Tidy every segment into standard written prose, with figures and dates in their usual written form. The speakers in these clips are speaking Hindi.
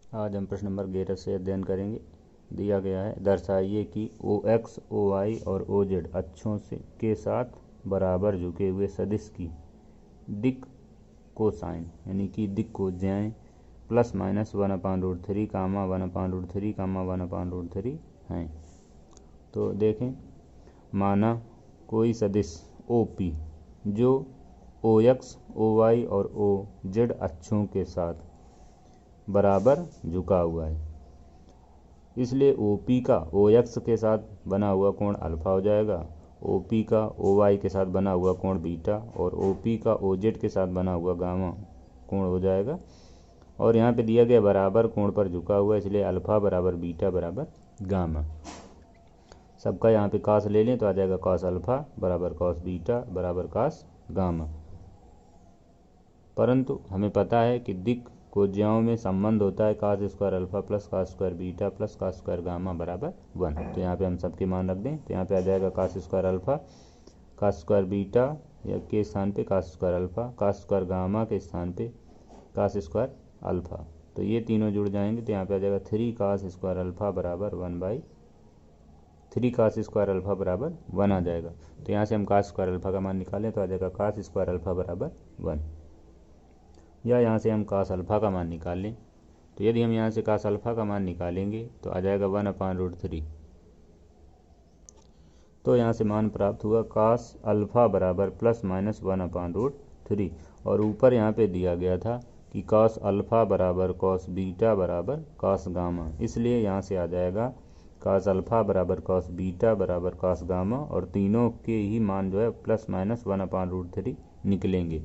आज हम प्रश्न नंबर 11 से अध्ययन करेंगे। दिया गया है, दर्शाइए कि OX, OY और OZ अक्षों से के साथ बराबर झुके हुए सदिश की दिक् कोसाइन यानी कि दिक् कोज्याएँ प्लस माइनस 1/√3 कामा 1/√3 कामा 1/√3 हैं। तो देखें, माना कोई सदिश OP जो OX, OY और OZ अक्षों के साथ बराबर झुका हुआ है, इसलिए OP का OX के साथ बना हुआ कोण अल्फा हो जाएगा, OP का OY के साथ बना हुआ कोण बीटा और OP का OZ के साथ बना हुआ गामा कोण हो जाएगा। और यहाँ पे दिया गया बराबर कोण पर झुका हुआ, इसलिए अल्फा बराबर बीटा बराबर गामा। सबका यहाँ पे कास ले लें तो आ जाएगा कॉस अल्फा बराबर कॉस बीटा बराबर कॉस गामा। परंतु हमें पता है कि दिक् कोज्याओं में संबंध होता है cos square alpha plus cos square beta plus cos square gamma बराबर 1। तो यहाँ पे हम सबके मान रख दें, तो यहाँ पे आ जाएगा cos square alpha cos square beta के स्थान पे cos square alpha, cos square gamma के स्थान पे cos स्क्वायर अल्फा। तो ये तीनों जुड़ जाएंगे, तो यहाँ पे आ जाएगा 3 cos स्क्वायर अल्फा बराबर 1/3 cos स्क्वायर अल्फा बराबर 1 आ जाएगा। तो यहाँ से हम cos स्क्वायर अल्फा का मान निकालें तो आ जाएगा cos स्क्वायर अल्फा बराबर 1, या यहाँ से हम cos अल्फ़ा का मान निकाल लें। तो यदि हम यहाँ से cos अल्फ़ा का मान निकालेंगे तो आ जाएगा 1/√3। तो यहाँ से मान प्राप्त हुआ cos अल्फ़ा बराबर प्लस माइनस 1/√3। और ऊपर यहाँ पे दिया गया था कि cos अल्फ़ा बराबर cos बीटा बराबर cos गामा, इसलिए यहाँ से आ जाएगा cos अल्फ़ा बराबर cos बीटा बराबर cos गामा, और तीनों के ही मान जो है प्लस माइनस 1/√3 निकलेंगे।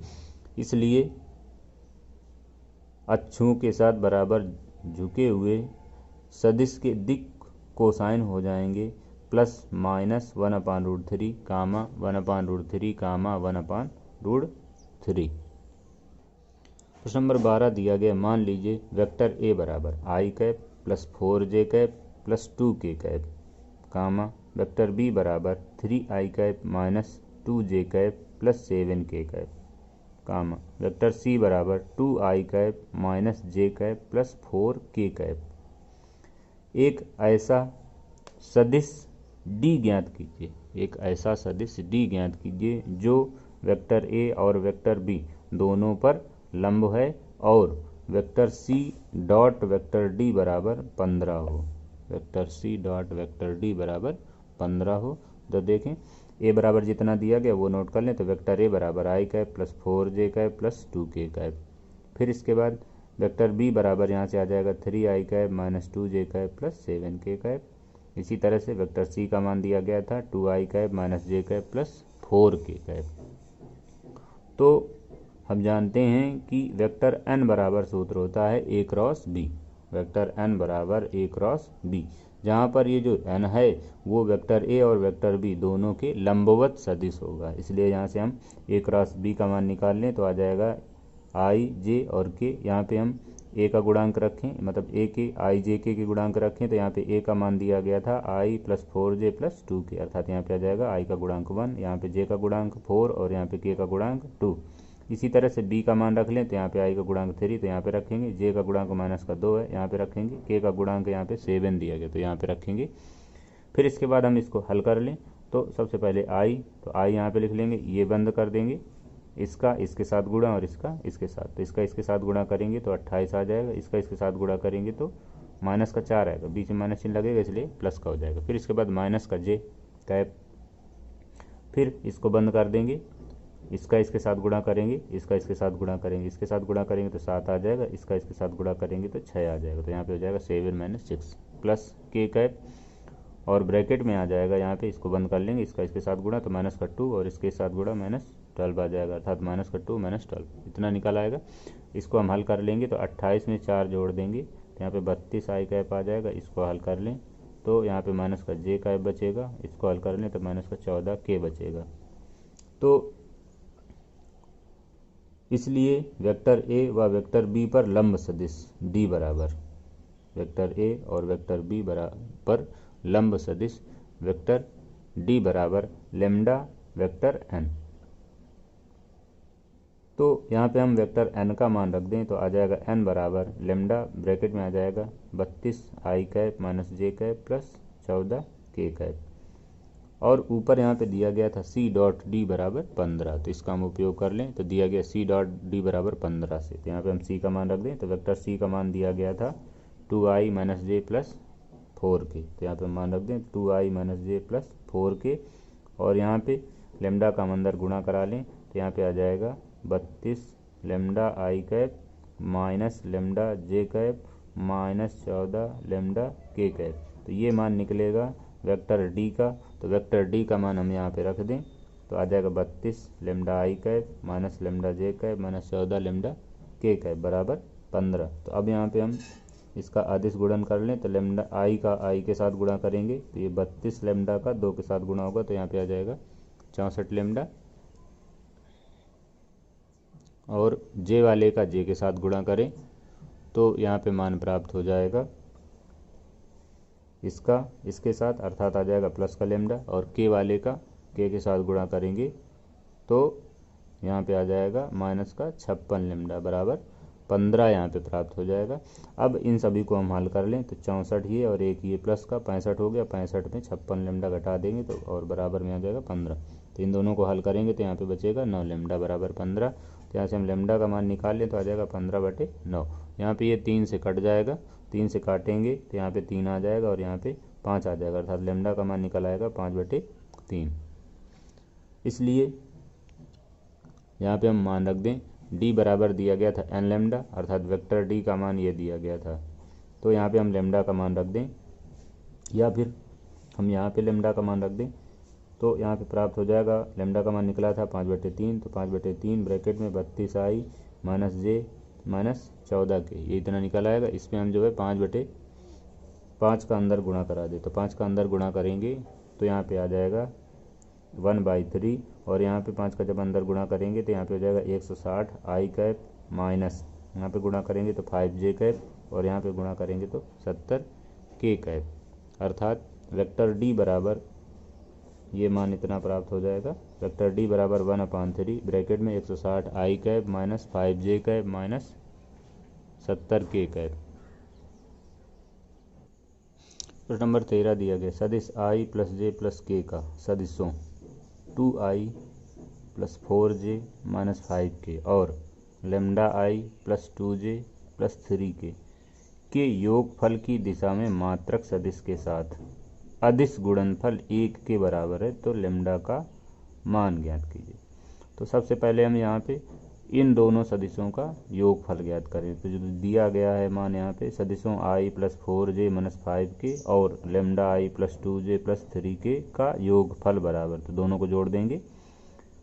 इसलिए अक्षों के साथ बराबर झुके हुए सदिश के दिक् कोसाइन हो जाएंगे प्लस माइनस 1/√3 कामा 1/√3 कामा 1/√3। प्रश्न नंबर 12 दिया गया, मान लीजिए वेक्टर A बराबर i cap plus 4j cap plus 2k cap comma vector B बराबर 3i cap minus 2j cap plus 7k cap comma vector C बराबर 2i cap minus j cap plus 4k cap. एक ऐसा सदिश D ज्ञात कीजिए, एक ऐसा सदिश D ज्ञात कीजिए जो वेक्टर A और वेक्टर B दोनों पर लंब है और vector C dot vector D बराबर 15 हो, vector C dot vector D बराबर 15 हो। तो देखें, ए बराबर जितना दिया गया वो नोट कर लें। तो वेक्टर ए बराबर i cap plus 4j cap plus 2k cap. फिर इसके बाद वेक्टर बी बराबर यहाँ से आ जाएगा 3i cap minus 2j cap plus 7k cap. इसी तरह से वेक्टर सी का मान दिया गया था 2i cap minus j cap plus 4k cap. तो हम जानते हैं कि वेक्टर n बराबर सूत्र होता है a cross b, vector n बराबर a क्रॉस b, जहाँ पर ये जो n है वो वेक्टर a और वेक्टर b दोनों के लंबवत सदिश होगा। इसलिए यहाँ से हम a क्रॉस b का मान निकाल लें तो आ जाएगा i j और k। यहाँ पे हम a का गुणांक रखें, मतलब a के i j k के गुणांक रखें, तो यहाँ पे a का मान दिया गया था i plus 4j plus 2k, अर्थात यहाँ पे आ जाएगा i का गुणांक 1, यहाँ पे j का गुणांक 4 और यहाँ पे k का गुणांक 2। इसी तरह से b का मान रख लें तो यहाँ पे i का गुणांक 3, तो यहाँ पे रखेंगे, j का गुणांक माइनस का 2 है यहाँ पे रखेंगे, k का गुणांक यहाँ पे 7 दिया गया तो यहाँ पे रखेंगे। फिर इसके बाद हम इसको हल कर लें तो सबसे पहले i, तो i यहाँ पे लिख लेंगे, ये बंद कर देंगे, इसका इसके साथ गुणा और इसका इसके साथ, तो इसका इसके साथ गुणा करेंगे तो 28 आ जाएगा, इसका इसके साथ गुणा करेंगे तो माइनस का 4 आएगा, बीच में माइनस चिन्ह लगेगा इसलिए प्लस का हो जाएगा। फिर इसके बाद माइनस का j कैप, फिर इसको बंद कर देंगे, इसका इसके साथ गुणा करेंगे, इसका इसके साथ गुणा करेंगे, इसके साथ गुणा करेंगे तो 7 आ जाएगा, इसका इसके साथ गुणा करेंगे तो 6 आ जाएगा। तो यहाँ पे हो जाएगा 7 माइनस 6 प्लस k कैप, और ब्रैकेट में आ जाएगा यहाँ पे, इसको बंद कर लेंगे, इसका इसके साथ गुणा तो माइनस का 2 और इसके साथ गुणा माइनस 12 आ जाएगा, अर्थात माइनस का 2 माइनस 12 इतना निकल आएगा। इसको हम हल कर लेंगे तो 28 में 4 जोड़ देंगे तो यहाँ पे 32 i कैप आ जाएगा। इसको हल कर लें तो यहाँ पे माइनस का j कैप बचेगा, इसको हल कर लें तो माइनस का 14k बचेगा। तो इसलिए वेक्टर a व वेक्टर b पर लंब सदिश d बराबर, वेक्टर a और वेक्टर b पर लंब सदिश वेक्टर d बराबर लेम्डा वेक्टर n। तो यहाँ पे हम वेक्टर n का मान रख दें तो आ जाएगा n बराबर लेमडा ब्रैकेट में आ जाएगा 32 आई कैप माइनस जे कैप प्लस 14 के कैप। और ऊपर यहाँ पे दिया गया था c डॉट डी बराबर 15, तो इसका हम उपयोग कर लें तो दिया गया c डॉट डी बराबर 15 से, तो यहाँ पे हम c का मान रख दें तो वेक्टर c का मान दिया गया था 2i माइनस जे प्लस 4k, तो यहाँ पे हम मान रख दें 2i माइनस जे प्लस 4k। और यहाँ पे लेमडा का हम अंदर गुणा करा लें तो यहाँ पे आ जाएगा 32 lambda I cap minus lambda J cap minus 14 lambda के कैप, तो ये मान निकलेगा वेक्टर डी का। तो वेक्टर डी का मान हम यहाँ पे रख दें तो आ जाएगा 32 lambda I cap minus lambda J cap minus 14 lambda के कैप बराबर 15। तो अब यहाँ पे हम इसका अदिश गुणन कर लें तो लेमडा आई का आई के साथ गुणा करेंगे तो ये 32 लेमडा का 2 के साथ गुणा होगा तो यहाँ पे आ जाएगा 64 लेमडा, और जे वाले का जे के साथ गुणा करें तो यहाँ पे मान प्राप्त हो जाएगा इसका इसके साथ, अर्थात आ जाएगा प्लस का लेमडा, और के वाले का के साथ गुणा करेंगे तो यहाँ पे आ जाएगा माइनस का 56 लेमडा बराबर 15 यहाँ पे प्राप्त हो जाएगा। अब इन सभी को हम हल कर लें तो 64 ये और एक ये प्लस का 65 हो गया, 65 में 56 लेमडा घटा देंगे तो और बराबर में आ जाएगा 15। तो इन दोनों को हल करेंगे तो यहाँ पे बचेगा 9 लेमडा बराबर 15। तो यहाँ से हम लेमडा का मान निकाल लें तो आ जाएगा 15/9। यहाँ पे ये 3 से कट जाएगा, 3 से काटेंगे तो यहाँ पे 3 आ जाएगा और यहाँ पे 5 आ जाएगा, अर्थात लेमडा का मान निकल आएगा 5/3। इसलिए यहाँ पे हम मान रख दें d बराबर दिया गया था n लेमडा, अर्थात वेक्टर d का मान ये दिया गया था, तो यहाँ पे हम लेमडा का मान रख दें या फिर हम यहाँ पे लेमडा का मान रख दें तो यहाँ पे प्राप्त हो जाएगा। लेमडा का मान निकला था 5/3, तो 5/3 ब्रैकेट में 32 आई माइनस जे माइनस 14 के, ये इतना निकल आएगा। इसमें हम जो है 5/5 का अंदर गुणा करा दे तो 5 का अंदर गुणा करेंगे तो यहाँ पे आ जाएगा 1/3, और यहाँ पे 5 का जब अंदर गुणा करेंगे तो यहाँ पे हो जाएगा 160 आई कैप माइनस यहाँ पे गुणा करेंगे तो 5 जे कैप, और यहाँ पे गुणा करेंगे तो 70 के कैप, अर्थात वेक्टर डी बराबर ये मान इतना प्राप्त हो जाएगा। वेक्टर डी बराबर 1/3 ब्रैकेट में 160 आई कैप माइनस 5 जे कैप माइनस 70 के कैप। प्रश्न नंबर 13 दिया गया सदिश आई प्लस जे प्लस के का सदिशों 2i plus 4j minus 5k और lambda I plus 2j plus 3k के योगफल की दिशा में मात्रक सदिश के साथ अदिश गुणनफल 1 के बराबर है तो लेमडा का मान ज्ञात कीजिए। तो सबसे पहले हम यहाँ पे इन दोनों सदिशों का योगफल ज्ञात करें, तो जो दिया गया है मान यहाँ पे सदिशों i plus 4j minus 5k और lambda I plus 2j plus 3k का योगफल बराबर, तो दोनों को जोड़ देंगे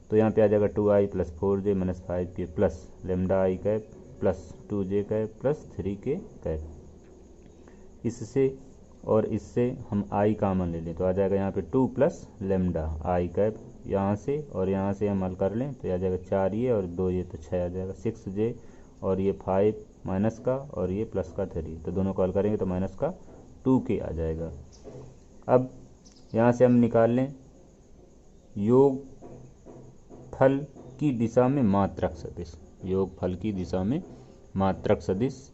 तो यहाँ पे आ जाएगा 2i plus 4j minus 5k plus lambda I cap plus 2j cap plus 3k cap. इससे और इससे हम i कॉमन ले लें तो आ जाएगा यहाँ पे 2 प्लस लेमडा आई कैप, यहाँ से और यहाँ से हम हल कर लें तो आ जाएगा 4 ये और 2 ये तो 6 आ जाएगा 6j और ये 5 माइनस का और ये प्लस का 3, तो दोनों को हल करेंगे तो माइनस का 2k आ जाएगा। अब यहाँ से हम निकाल लें योगफल की दिशा में मात्रक सदिश, योगफल की दिशा में मात्रक सदिश।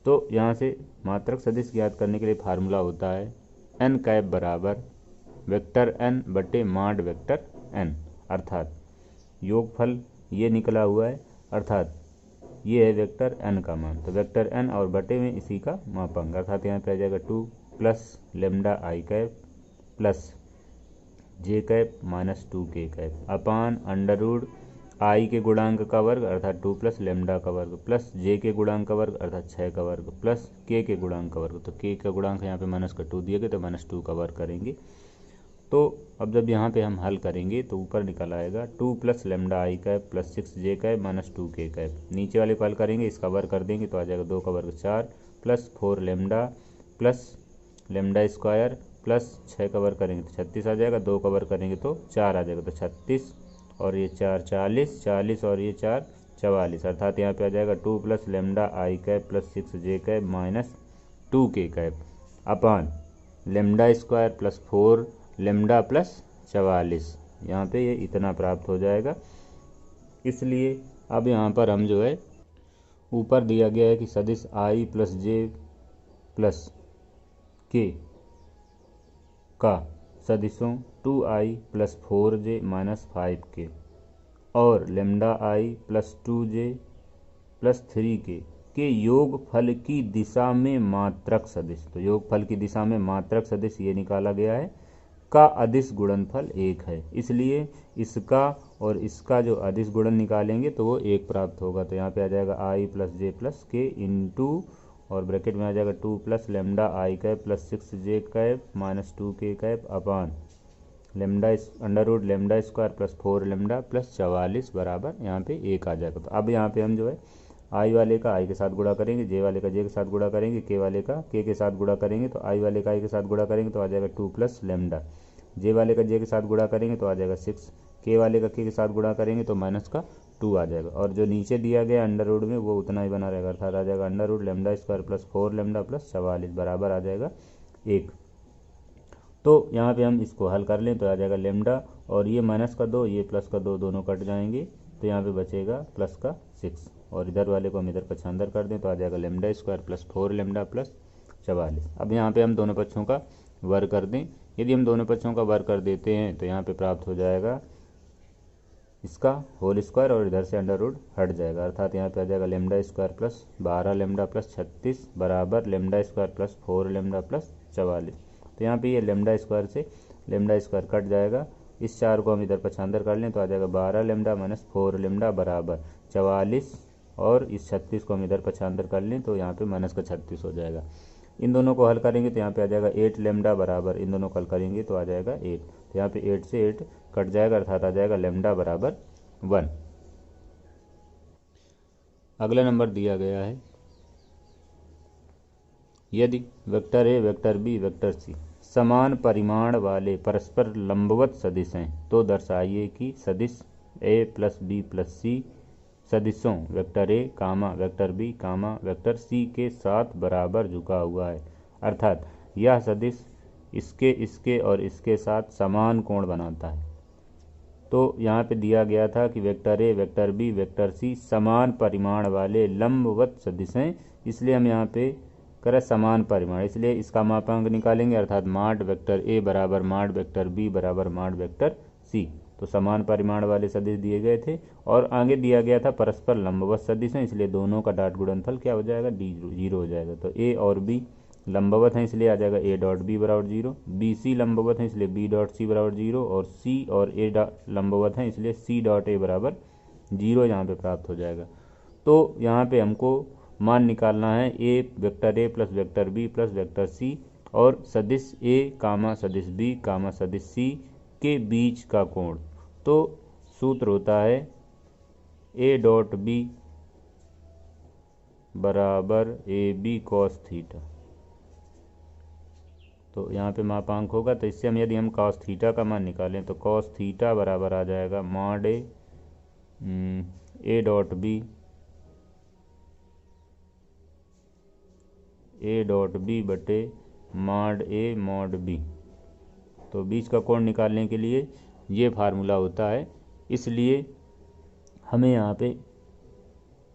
तो यहाँ से मात्रक सदिश ज्ञात करने के लिए फार्मूला होता है n कैप बराबर वेक्टर n बटे माड वेक्टर n, अर्थात योगफल ये निकला हुआ है, अर्थात ये है वेक्टर n का मान, तो वेक्टर n और बटे में इसी का मापांक, अर्थात यहाँ पे आ जाएगा 2 plus lambda I cap plus J cap minus 2k cap upon under root I के गुणांक का वर्ग अर्थात 2 प्लस लेमडा का वर्ग प्लस जे के गुणांक का वर्ग अर्थात 6 का वर्ग प्लस के गुणांक का वर्ग, तो के का गुणांक यहाँ पे माइनस का 2 दिए गए तो माइनस 2 का वर्ग करेंगे। तो अब जब यहाँ पे हम हल करेंगे तो ऊपर निकल आएगा 2 plus lambda I cap plus 6j cap minus 2k cap, नीचे वाले को हल करेंगे इसका वर्ग कर देंगे तो आ जाएगा 2 का वर्ग 4 plus 4 lambda plus lambda square plus 6 का वर्ग करेंगे तो 36 आ जाएगा, 2 का वर्ग करेंगे तो 4 आ जाएगा तो 36 और ये 4 40 और ये 4 44, अर्थात यहाँ पे आ जाएगा 2 plus lambda I cap plus 6j cap minus 2k cap upon lambda square plus 4 lambda plus 44, यहाँ पे ये इतना प्राप्त हो जाएगा। इसलिए अब यहाँ पर हम जो है ऊपर दिया गया है कि सदिश i प्लस जे प्लस के का सदिशों 2i plus 4j minus 5k और lambda i plus 2j plus 3k के योगफल की दिशा में मात्रक सदिश, तो योगफल की दिशा में मात्रक सदिश ये निकाला गया है, का अदिश गुणनफल 1 है। इसलिए इसका और इसका जो अदिश गुणन निकालेंगे तो वो 1 प्राप्त होगा। तो यहाँ पे आ जाएगा i plus J plus K into और ब्रैकेट में आ जाएगा 2 plus lambda I cap plus 6j cap minus 2k cap upon lambda under root lambda square plus 4 lambda plus 44 बराबर यहाँ पे 1 आ जाएगा। तो अब यहाँ पे हम जो है आई वाले का आई के साथ गुणा करेंगे, जे वाले का जे के साथ गुणा करेंगे, के वाले का के साथ गुणा करेंगे, तो आई वाले का आई के साथ गुणा करेंगे तो आ जाएगा 2 प्लस लेमडा, जे वाले का जे के साथ गुणा करेंगे तो आ जाएगा 6, के वाले का के साथ गुणा करेंगे तो माइनस का 2 आ जाएगा। और जो नीचे दिया गया अंडर रूट में वो उतना ही बना रहेगा, अर्थात आ जाएगा under root lambda square plus 4 lambda plus 44 बराबर आ जाएगा 1। तो यहाँ पे हम इसको हल कर लें तो आ जाएगा लेमडा और ये माइनस का 2 ये प्लस का 2 दोनों कट जाएंगे, तो यहाँ पे बचेगा प्लस का 6 और इधर वाले को हम इधर पक्षांतर कर दें तो आ जाएगा lambda square plus 4 lambda plus 44। अब यहाँ पे हम दोनों पक्षों का वर्ग कर दें, यदि हम दोनों पक्षों का वर्ग कर देते हैं तो यहाँ पे प्राप्त हो जाएगा इसका होल स्क्वायर और इधर से अंडर रूट हट जाएगा, अर्थात यहाँ पे आ जाएगा lambda square plus 12 lambda plus 36 बराबर lambda square plus 4 lambda plus 44। तो यहाँ पे ये लेमडा स्क्वायर से लेमडा स्क्वायर कट जाएगा, इस 4 को हम इधर पक्षांतर कर लें तो आ जाएगा 12 लेमडा माइनस 4 लेमडा बराबर 44 और इस 36 को हम इधर पक्षांतर कर लें तो यहाँ पे माइनस का 36 हो जाएगा। इन दोनों को हल करेंगे तो यहाँ पे आ जाएगा 8 लेमडा बराबर, इन दोनों को हल करेंगे तो आ जाएगा 8, तो यहाँ पे 8 से 8 कट जाएगा, अर्थात आ जाएगा लेमडा बराबर 1। अगला नंबर दिया गया है यदि vector A vector B vector C समान परिमाण वाले परस्पर लंबवत सदिश हैं तो दर्शाइए कि सदिश A plus B plus C सदिशों vector A comma vector B comma vector C के साथ बराबर झुका हुआ है, अर्थात यह सदिश इसके और इसके साथ समान कोण बनाता है। तो यहाँ पे दिया गया था कि vector A vector B vector C समान परिमाण वाले लंबवत सदिश हैं, इसलिए हम यहाँ पे करें समान परिमाण, इसलिए इसका मापांक निकालेंगे, अर्थात माड वेक्टर ए बराबर माड वेक्टर बी बराबर माड वेक्टर सी। तो समान परिमाण वाले सदिश दिए गए थे और आगे दिया गया था परस्पर लंबवत सदिश हैं, इसलिए दोनों का डॉट गुणनफल क्या हो जाएगा, जीरो हो जाएगा। तो ए और बी लंबवत हैं इसलिए आ जाएगा ए डॉट बी बराबर 0, बी सी लंबवत हैं इसलिए बी डॉट सी बराबर 0 और सी और ए लंबवत हैं इसलिए सी डॉट ए बराबर 0 यहाँ पे प्राप्त हो जाएगा। तो यहाँ पे हमको मान निकालना है A vector A plus vector B plus vector C और सदिश ए कामा सदिश बी कामा सदिश सी के बीच का कोण। तो सूत्र होता है ए डॉट बी बराबर ए बी कॉस थीटा। तो यहाँ पे मापांक होगा, तो इससे हम यदि हम कॉस थीटा का मान निकालें तो कॉस थीटा बराबर आ जाएगा मॉड ए डॉट बी बटे मॉड ए मॉड बी। तो बीच का कोण निकालने के लिए ये फार्मूला होता है, इसलिए हमें यहाँ पे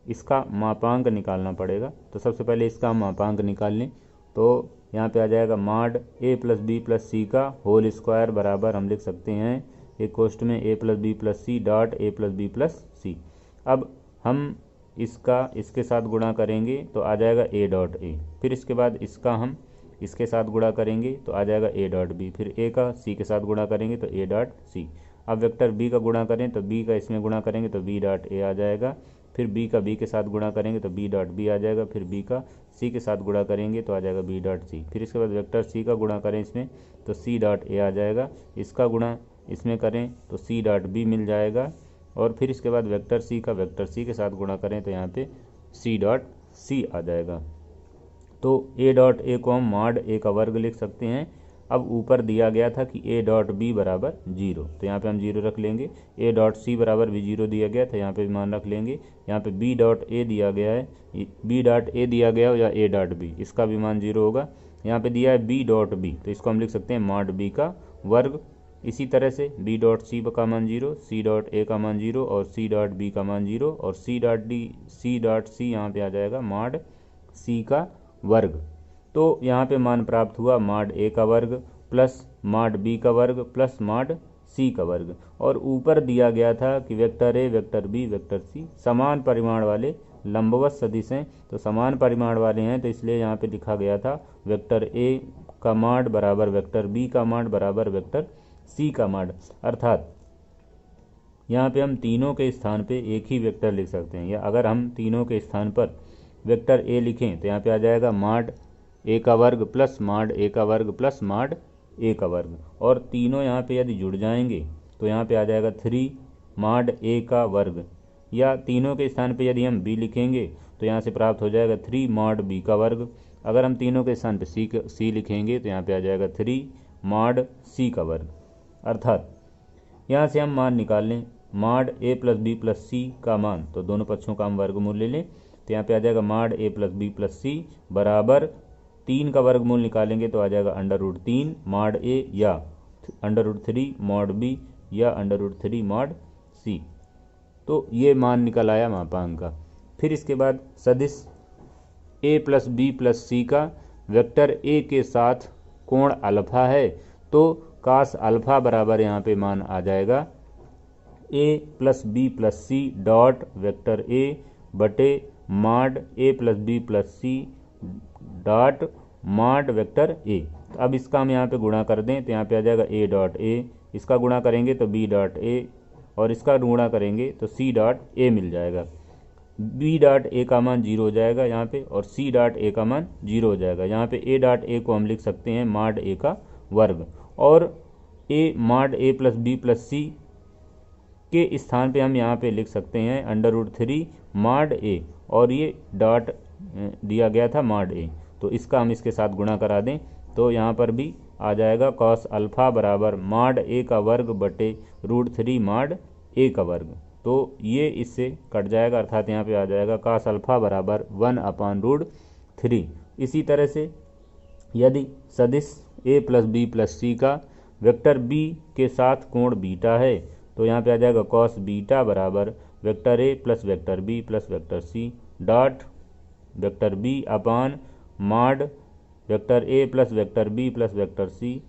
इसका मापांक निकालना पड़ेगा। तो सबसे पहले इसका हम मापांक निकाल लें तो यहाँ पे आ जाएगा mod A plus B plus सी का होल स्क्वायर बराबर हम लिख सकते हैं एक कोष्ठ में A plus B plus C dot A plus B plus C. अब हम इसके साथ गुणा करेंगे तो आ जाएगा ए डॉट ए, फिर इसके बाद इसका हम इसके साथ गुणा करेंगे तो आ जाएगा ए डॉट बी, फिर ए का सी के साथ गुणा करेंगे तो ए डॉट सी। अब वेक्टर बी का गुणा करें तो बी का इसमें गुणा करेंगे तो बी डॉट ए आ जाएगा, फिर बी का बी के साथ गुणा करेंगे तो बी डॉट बी आ जाएगा, फिर बी का सी के साथ गुणा करेंगे तो आ जाएगा बी डॉट सी, फिर इसके बाद वेक्टर सी का गुणा करें इसमें तो सी डॉट ए आ जाएगा, इसका गुणा इसमें करें तो सी डॉट बी मिल जाएगा और फिर इसके बाद वेक्टर सी का वेक्टर सी के साथ गुणा करें तो यहाँ पे सी डॉट सी आ जाएगा। तो ए डॉट ए को हम मॉड ए का वर्ग लिख सकते हैं। अब ऊपर दिया गया था कि ए डॉट बी बराबर 0, तो यहाँ पे हम 0 रख लेंगे। ए डॉट सी बराबर भी 0 दिया गया था, यहाँ पे भी मान रख लेंगे। यहाँ पे बी डॉट ए दिया गया है, बी डॉट ए दिया गया हो या ए डॉट बी, इसका भी मान 0 होगा। यहाँ पे दिया है बी डॉट बी, तो इसको हम लिख सकते हैं मॉड बी का वर्ग इसी तरह से बी डॉट सी का मान 0, सी डॉट ए का मान 0 और सी डॉट बी का मान 0 और सी डॉट सी यहाँ पे आ जाएगा मॉड सी का वर्ग। तो यहाँ पे मान प्राप्त हुआ मॉड ए का वर्ग प्लस मॉड बी का वर्ग प्लस मॉड सी का वर्ग। और ऊपर दिया गया था कि vector A, vector B, vector C समान परिमाण वाले लंबवत सदिश हैं, तो समान परिमाण वाले हैं तो इसलिए यहाँ पे लिखा गया था वेक्टर ए का मॉड बराबर वेक्टर बी का मॉड बराबर वेक्टर सी का मॉड। अर्थात यहाँ पे हम तीनों के स्थान पे एक ही वेक्टर लिख सकते हैं, या अगर हम तीनों के स्थान पर वेक्टर ए लिखें तो यहाँ पे आ जाएगा मॉड ए का वर्ग प्लस मॉड ए का वर्ग प्लस मॉड ए का वर्ग। और तीनों यहाँ पे यदि जुड़ जाएंगे तो यहाँ पे आ जाएगा 3 मॉड ए का वर्ग। या तीनों के स्थान पे यदि हम बी लिखेंगे तो यहाँ से प्राप्त हो जाएगा 3 मॉड बी का वर्ग। अगर हम तीनों के स्थान पे सी लिखेंगे तो यहाँ पे आ जाएगा 3 मॉड सी का वर्ग। अर्थात यहाँ से हम मान निकाल लें mod A plus B plus सी का मान, तो दोनों पक्षों का हम वर्गमूल ले लें तो यहाँ पे आ जाएगा mod A plus B plus सी बराबर 3 का वर्गमूल निकालेंगे तो आ जाएगा √3 मॉड ए या √3 मॉड बी या √3 मॉड सी। तो ये मान निकल आया मापांक का। फिर इसके बाद सदिश ए प्लस बी प्लस सी का वेक्टर ए के साथ कोण अल्फा है, तो कास अल्फा बराबर यहाँ पे मान आ जाएगा A plus B plus C dot vector A बटे mod A plus B plus C dot mod vector A. अब इसका हम यहाँ पे गुणा कर दें तो यहाँ पे आ जाएगा ए डॉट ए, इसका गुणा करेंगे तो बी डॉट ए और इसका गुणा करेंगे तो सी डॉट ए मिल जाएगा। बी डॉट ए का मान 0 हो जाएगा यहाँ पे और सी डॉट ए का मान 0 हो जाएगा। यहाँ पे ए डॉट ए को हम लिख सकते हैं मॉड ए का वर्ग और A mod A plus B plus सी के स्थान पे हम यहाँ पे लिख सकते हैं √3 मॉड ए और ये डॉट दिया गया था मॉड ए, तो इसका हम इसके साथ गुणा करा दें तो यहाँ पर भी आ जाएगा कॉस अल्फा बराबर मॉड ए का वर्ग बटे √3 मॉड ए का वर्ग। तो ये इससे कट जाएगा, अर्थात यहाँ पे आ जाएगा कॉस अल्फा बराबर 1/√3। इसी तरह से यदि सदिश ए प्लस बी प्लस सी का वेक्टर बी के साथ कोण बीटा है तो यहाँ पे आ जाएगा कॉस बीटा बराबर vector A plus vector B plus vector C dot vector B upon mod vector A plus vector B plus vector C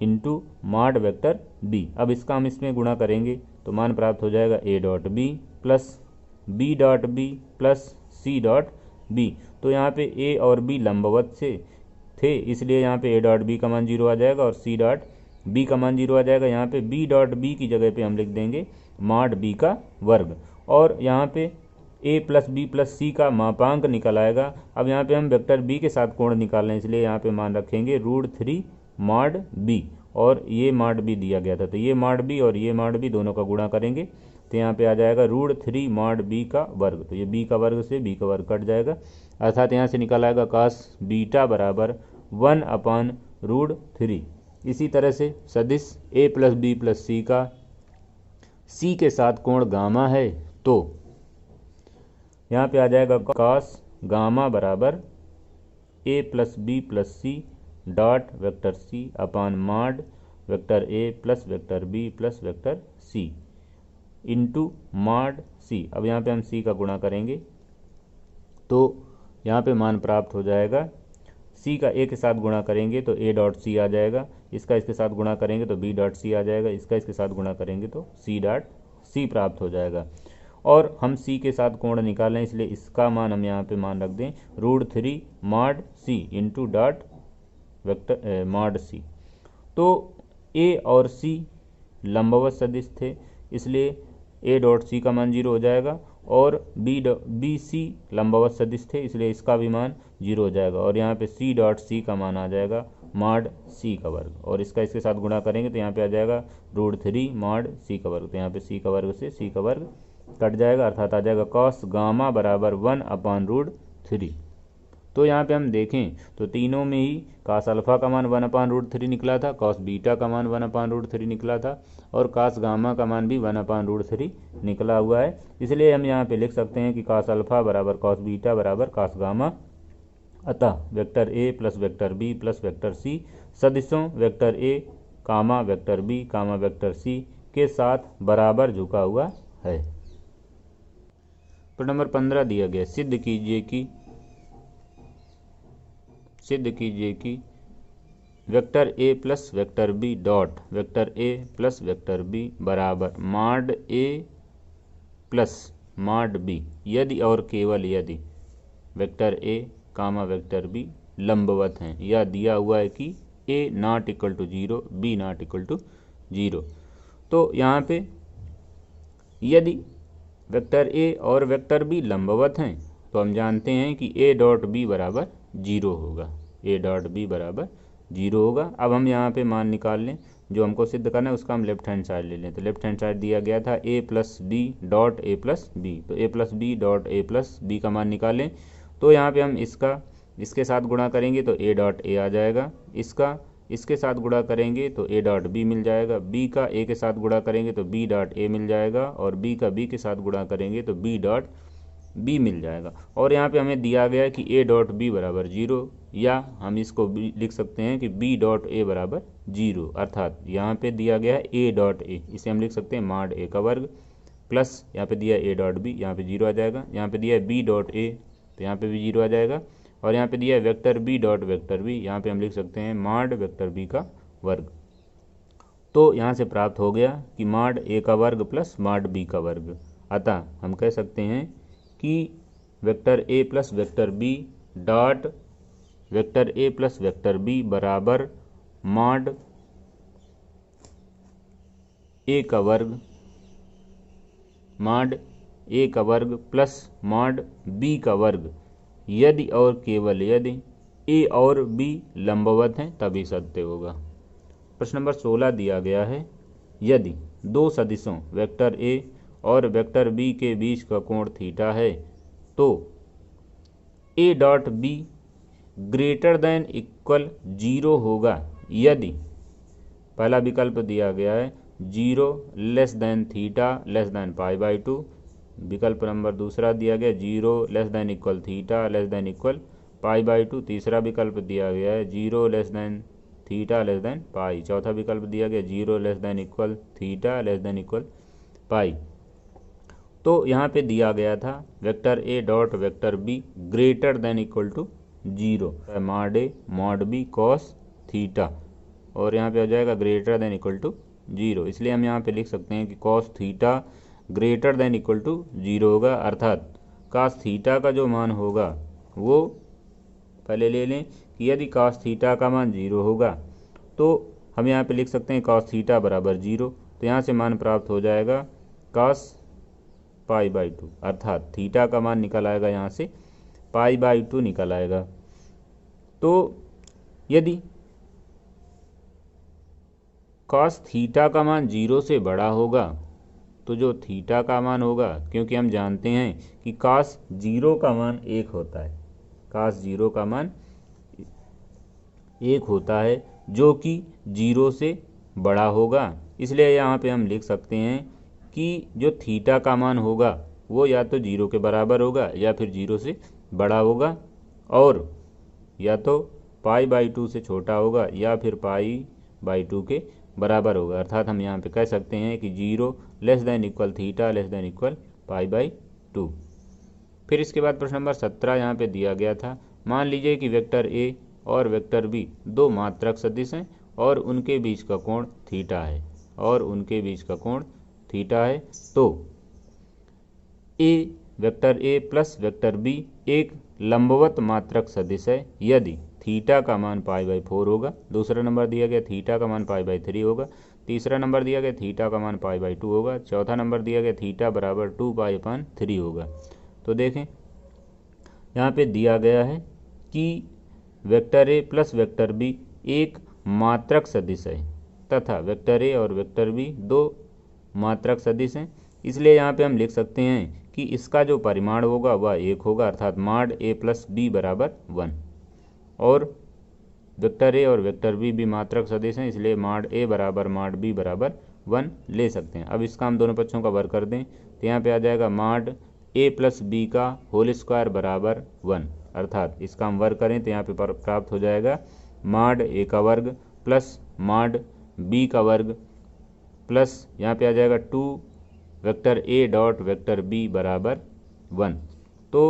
into mod vector B. अब इसका हम इसमें गुणा करेंगे तो मान प्राप्त हो जाएगा A dot B plus B dot B plus C dot B. तो यहाँ पे ए और बी लंबवत से थे इसलिए यहाँ पे ए डॉट बी का मान 0 आ जाएगा और सी डॉट बी का मान 0 आ जाएगा। यहाँ पे बी डॉट बी की जगह पे हम लिख देंगे मॉड बी का वर्ग और यहाँ पे ए प्लस बी प्लस सी का मापांक निकल आएगा। अब यहाँ पे हम वेक्टर बी के साथ कोण निकाल रहे हैं इसलिए यहाँ पे मान रखेंगे √3 मॉड बी और ये मॉड बी दिया गया था तो ये मॉड बी और ये मॉड बी दोनों का गुणा करेंगे तो यहाँ पे आ जाएगा √3 मॉड बी का वर्ग। तो ये बी का वर्ग से बी का वर्ग कट जाएगा, अर्थात यहाँ से निकल आएगा cos बीटा बराबर 1/√3। इसी तरह से सदिश ए प्लस बी प्लस सी का सी के साथ कोण गामा है तो यहाँ पे आ जाएगा cos गामा बराबर A plus B plus C dot vector C upon mod vector A plus vector B plus vector C into mod C. अब यहाँ पे हम सी का गुणा करेंगे तो यहाँ पे मान प्राप्त हो जाएगा सी का ए के साथ गुणा करेंगे तो ए डॉट सी आ जाएगा, इसका इसके साथ गुणा करेंगे तो बी डॉट सी आ जाएगा, इसका इसके साथ गुणा करेंगे तो सी डॉट सी प्राप्त हो जाएगा। और हम सी के साथ कोण निकालें इसलिए इसका मान हम यहाँ पे मान रख दें √3 mod C into dot vector mod C. तो ए और सी लंबवत सदिश थे इसलिए ए डॉट सी का मान 0 हो जाएगा और बी सी लंबवत सदिश थे इसलिए इसका भी मान 0 हो जाएगा और यहाँ पे सी डॉट सी का मान आ जाएगा मॉड सी का वर्ग और इसका इसके साथ गुणा करेंगे तो यहाँ पे आ जाएगा √3 मॉड सी का वर्ग। तो यहाँ पे सी का वर्ग से सी का वर्ग कट जाएगा, अर्थात आ जाएगा कॉस गामा बराबर 1/√3। तो यहाँ पे हम देखें तो तीनों में ही कास अल्फा का मान 1/√3 निकला था, कॉस बीटा का मान 1/√3 निकला था और कास गामा का मान भी 1/√3 निकला हुआ है। इसलिए हम यहाँ पे लिख सकते हैं कि कास अल्फा बराबर कॉस बीटा बराबर कास गामा। अतः vector A plus vector B plus vector C सदिशों vector A comma vector B comma vector C के साथ बराबर झुका हुआ है। प्रश्न नंबर 15 दिया गया, सिद्ध कीजिए कि vector A plus vector B dot vector A plus vector B बराबर mod A plus mod B यदि और केवल यदि vector A comma vector B लंबवत हैं, या दिया हुआ है कि A not equal to 0 B not equal to 0। तो यहाँ पे यदि वेक्टर ए और वेक्टर बी लंबवत हैं तो हम जानते हैं कि ए डॉट बी बराबर 0 होगा, ए डॉट बी बराबर 0 होगा। अब हम यहाँ पे मान निकाल लें, जो हमको सिद्ध करना है उसका हम लेफ्ट हैंड साइड ले लें। तो लेफ्ट हैंड साइड दिया गया था A plus B dot A plus B, तो A plus B dot A plus B का मान निकालें। तो यहाँ पे हम इसके साथ गुणा करेंगे तो ए डॉट ए आ जाएगा, इसके साथ गुणा करेंगे तो ए डॉट बी मिल जाएगा, बी का ए के साथ गुणा करेंगे तो बी डॉट ए मिल जाएगा, और बी का बी के साथ गुणा करेंगे तो बी डॉट बी मिल जाएगा। और यहाँ पे हमें दिया गया है कि ए डॉट बी बराबर 0, या हम इसको लिख सकते हैं कि बी डॉट ए बराबर 0, अर्थात यहाँ पे दिया गया है ए डॉट ए, इसे हम लिख सकते हैं मॉड ए का वर्ग, प्लस यहाँ पे दिया है ए डॉट बी, यहाँ पे 0 आ जाएगा, यहाँ पे दिया है बी डॉट ए तो यहाँ पे भी 0 आ जाएगा, और यहाँ पे दिया है vector B dot vector B, यहाँ पे हम लिख सकते हैं मॉड वेक्टर बी का वर्ग। तो यहाँ से प्राप्त हो गया कि मॉड ए का वर्ग प्लस मॉड बी का वर्ग। अतः हम कह सकते हैं कि vector A plus vector B dot vector A plus vector B बराबर मॉड ए का वर्ग प्लस मॉड बी का वर्ग यदि और केवल यदि ए और बी लंबवत हैं तभी सत्य होगा। प्रश्न नंबर 16 दिया गया है, यदि दो सदिशों वेक्टर ए और वेक्टर बी के बीच का कोण थीटा है तो A dot B greater than equal 0 होगा यदि पहला विकल्प दिया गया है 0 less than theta less than pi by 2, विकल्प नंबर दूसरा दिया गया 0 less than equal theta less than equal pi by 2, तीसरा विकल्प दिया गया है 0 less than theta less than pi, चौथा विकल्प दिया गया 0 less than equal theta less than equal pi. तो यहाँ पे दिया गया था vector A dot vector B greater than equal to 0 mod A mod B cos theta, और यहाँ पे हो जाएगा ग्रेटर देन इक्वल टू 0, इसलिए हम यहाँ पे लिख सकते हैं कि cos theta greater than equal to 0 होगा, अर्थात कॉस थीटा का जो मान होगा वो पहले ले लें कि यदि कॉस थीटा का मान 0 होगा तो हम यहाँ पे लिख सकते हैं कॉस थीटा बराबर 0, तो यहाँ से मान प्राप्त हो जाएगा कॉस पाई बाई 2, अर्थात थीटा का मान निकल आएगा यहाँ से पाई बाई 2 निकल आएगा। तो यदि कॉस थीटा का मान 0 से बड़ा होगा तो जो थीटा का मान होगा, क्योंकि हम जानते हैं कि कॉस 0 का मान 1 होता है, कॉस 0 का मान 1 होता है जो कि 0 से बड़ा होगा, इसलिए यहाँ पे हम लिख सकते हैं कि जो थीटा का मान होगा वो या तो 0 के बराबर होगा या फिर 0 से बड़ा होगा, और या तो पाई बाई 2 से छोटा होगा या फिर पाई बाई 2 के बराबर होगा, अर्थात हम यहाँ पे कह सकते हैं कि 0 less than equal theta less than equal pi by 2। फिर इसके बाद प्रश्न नंबर 17 यहाँ पे दिया गया था, मान लीजिए कि वेक्टर ए और वेक्टर बी दो मात्रक सदिश हैं और उनके बीच का कोण थीटा है, तो vector A plus vector B एक लंबवत मात्रक सदिश है यदि थीटा का मान पाई बाई 4 होगा, दूसरा नंबर दिया गया थीटा का मान पाई बाई 3 होगा, तीसरा नंबर दिया गया थीटा का मान पाई बाई 2 होगा, चौथा नंबर दिया गया थीटा बराबर 2 पाई अपॉन 3 होगा। तो देखें यहाँ पे दिया गया है कि vector A plus vector B एक मात्रक सदिश है तथा वेक्टर ए और वेक्टर बी दो मात्रक सदिश हैं, इसलिए यहाँ पे हम लिख सकते हैं कि इसका जो परिमाण होगा वह 1 होगा, अर्थात मॉड ए प्लस बी बराबर 1, और वेक्टर ए और वेक्टर बी भी मात्रक सदिश हैं, इसलिए मॉड ए बराबर मॉड बी बराबर 1 ले सकते हैं। अब इसका हम दोनों पक्षों का वर्ग कर दें तो यहाँ पे आ जाएगा मॉड ए प्लस बी का होल स्क्वायर बराबर 1, अर्थात इसका हम वर्ग करें तो यहाँ पे प्राप्त हो जाएगा मॉड ए का वर्ग प्लस मॉड बी का वर्ग प्लस यहाँ पे आ जाएगा 2 vector A dot vector B बराबर 1। तो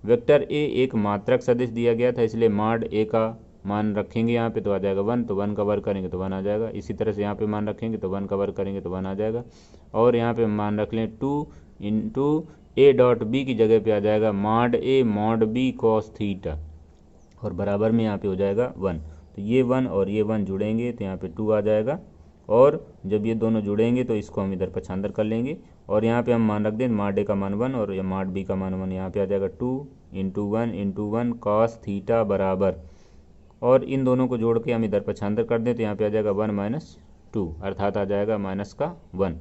वेक्टर ए एक मात्रक सदिश दिया गया था, इसलिए मॉड ए का मान रखेंगे यहाँ पे तो आ जाएगा 1, तो 1 का वर्ग करेंगे तो 1 आ जाएगा। इसी तरह से यहाँ पे मान रखेंगे तो 1 का वर्ग करेंगे तो 1 आ जाएगा। और यहाँ पे मान रख लें 2 इंटू ए डॉट बी की जगह पे आ जाएगा mod A mod B cos theta, और बराबर में यहाँ पे हो जाएगा 1। तो ये 1 और ये 1 जुड़ेंगे तो यहाँ पे 2 आ जाएगा, और जब ये दोनों जुड़ेंगे तो इसको हम इधर पक्षांतर कर लेंगे, और यहाँ पे हम मान रख दें मॉड ए का मान 1 और मॉड बी का मान 1। यहाँ पे आ जाएगा 2 इंटू 1 कॉस थीटा बराबर, और इन दोनों को जोड़ के हम इधर पक्षांतर कर दें तो यहाँ पे आ जाएगा 1 माइनस 2, अर्थात आ जाएगा माइनस का 1।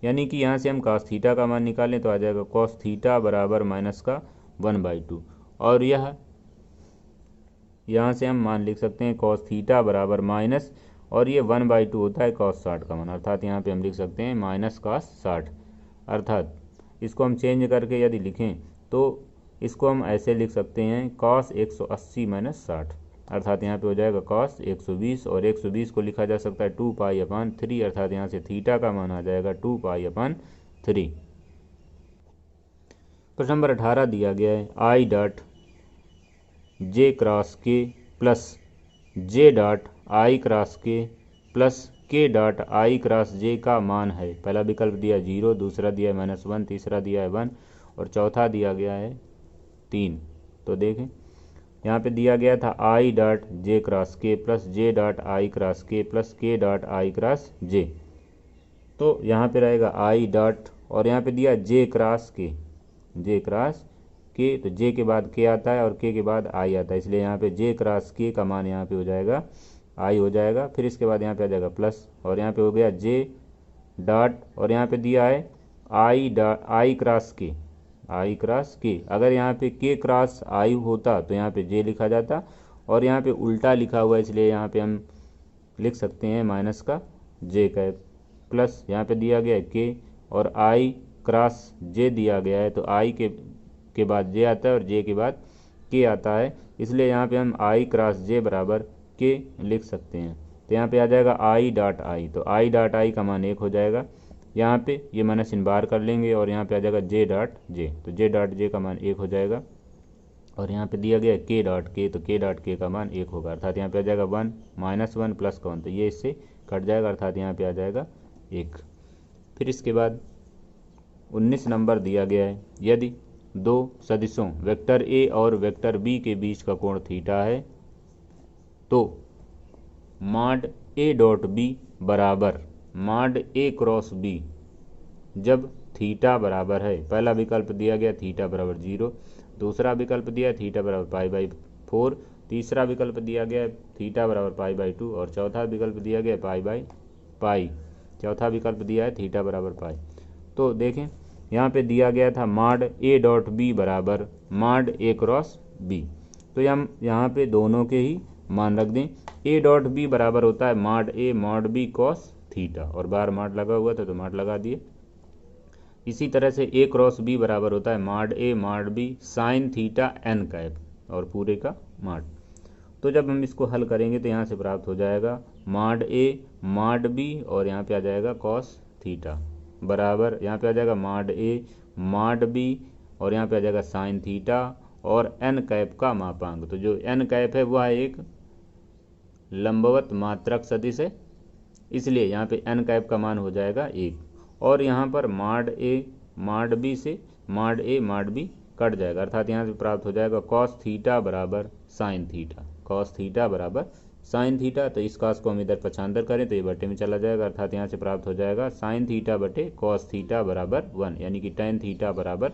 यानी कि यहाँ से हम कॉस थीटा का मान निकालें तो आ जाएगा कॉस थीटा बराबर माइनस का 1/2, और यह यहाँ से हम मान लिख सकते हैं कॉस थीटा बराबर माइनस, और ये 1/2 होता है कॉस 60 का मान, अर्थात यहाँ पे हम लिख सकते हैं माइनस कॉस 60। अर्थात इसको हम चेंज करके यदि लिखें तो इसको हम ऐसे लिख सकते हैं कॉस 180 माइनस 60, अर्थात यहाँ पे हो जाएगा कॉस 120, और 120 को लिखा जा सकता है 2π/3, अर्थात यहाँ से थीटा का मान आ जाएगा 2π/3। प्रश्न नंबर 18 दिया गया है आई डॉट जे क्रॉस के plus J dot I cross के प्लस के डॉट आई क्रॉस जे का मान है। पहला विकल्प दिया 0, दूसरा दिया है -1, तीसरा दिया है 1 और चौथा दिया गया है 3। तो देखें यहाँ पे दिया गया था आई डॉट जे क्रॉस के plus J dot I cross के प्लस के डॉट आई क्रॉस जे। तो यहाँ पे रहेगा आई डॉट, और यहाँ पे दिया जे क्रॉस के, जे क्रॉस के, तो जे के बाद के आता है और के बाद आई आता है, इसलिए यहाँ पे जे क्रॉस के का मान यहाँ पे हो जाएगा आई हो जाएगा। फिर इसके बाद यहाँ पे आ जाएगा प्लस, और यहाँ पे हो गया जे डॉट, और यहाँ पे दिया है आई डॉट आई क्रॉस के, आई क्रॉस के। अगर यहाँ पे के क्रॉस आई होता तो यहाँ पे जे लिखा जाता, और यहाँ पे उल्टा लिखा हुआ है इसलिए यहाँ पे हम लिख सकते हैं माइनस का जे कैप, प्लस यहाँ पे दिया गया है के और आई क्रॉस जे दिया गया है, तो आई के बाद जे आता है और जे के बाद के आता है, इसलिए यहाँ पे हम आई क्रॉस जे बराबर के लिख सकते हैं। तो यहाँ पे आ जाएगा आई डॉट आई, तो आई डॉट आई का मान 1 हो जाएगा। यहाँ पे ये माइनस इन बार कर लेंगे और यहाँ पे आ जाएगा जे डॉट जे, तो जे डॉट जे का मान 1 हो जाएगा। और यहाँ पे दिया गया के डॉट के, तो के डॉट के का मान 1 होगा, अर्थात यहाँ पे आ जाएगा 1 -1 प्लस का 1, तो ये इससे कट जाएगा, अर्थात यहाँ पे आ जाएगा 1। फिर इसके बाद 19 नंबर दिया गया है यदि दो सदिशों वेक्टर ए और वेक्टर बी के बीच का कोण थीटा है तो मॉड ए डॉट बी बराबर मॉड ए क्रॉस बी जब थीटा बराबर है। पहला विकल्प दिया गया थीटा बराबर 0, दूसरा विकल्प दिया थीटा बराबर π/4, तीसरा विकल्प दिया गया थीटा बराबर π/2 और चौथा विकल्प दिया गया π/π। चौथा विकल्प दिया है थीटा बराबर पाई। तो देखें यहाँ पे दिया गया था मॉड ए डॉट बी बराबर मॉड ए क्रॉस बी, तो हम यहाँ पे दोनों के ही मान रख दें। ए डॉट बी बराबर होता है mod A mod B cos theta, और बाहर मॉड लगा हुआ था तो मॉड लगा दिए। इसी तरह से ए क्रॉस बी बराबर होता है mod A mod B sine theta n cap, और पूरे का मॉड। तो जब हम इसको हल करेंगे तो यहाँ से प्राप्त हो जाएगा मॉड ए मॉड बी और यहाँ पे आ जाएगा कॉस थीटा बराबर, यहाँ पे आ जाएगा मॉड ए मॉड बी और यहाँ पे आ जाएगा साइन थीटा और एन कैप का मापांक। तो जो एन कैप है वह एक लंबवत मात्रक सदिश है, इसलिए यहाँ पे एन कैप का मान हो जाएगा 1, और यहाँ पर मॉड ए मॉड बी से mod A mod B cut जाएगा, अर्थात यहाँ से प्राप्त हो जाएगा कॉस थीटा बराबर साइन थीटा, कॉस थीटा बराबर साइन थीटा। तो इस कॉस को हम इधर पक्षांतर करें तो ये बटे में चला जाएगा, अर्थात यहाँ से प्राप्त हो जाएगा साइन थीटा बटे कॉस थीटा बराबर 1, यानी कि टेन थीटा बराबर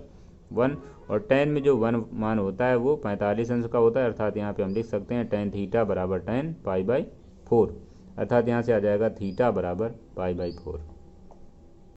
1। और टेन में जो 1 मान होता है वो 45 अंश का होता है, अर्थात यहाँ पे हम लिख सकते हैं टेन थीटा बराबर टेन π/4, अर्थात यहाँ से आ जाएगा थीटा बराबर π/4।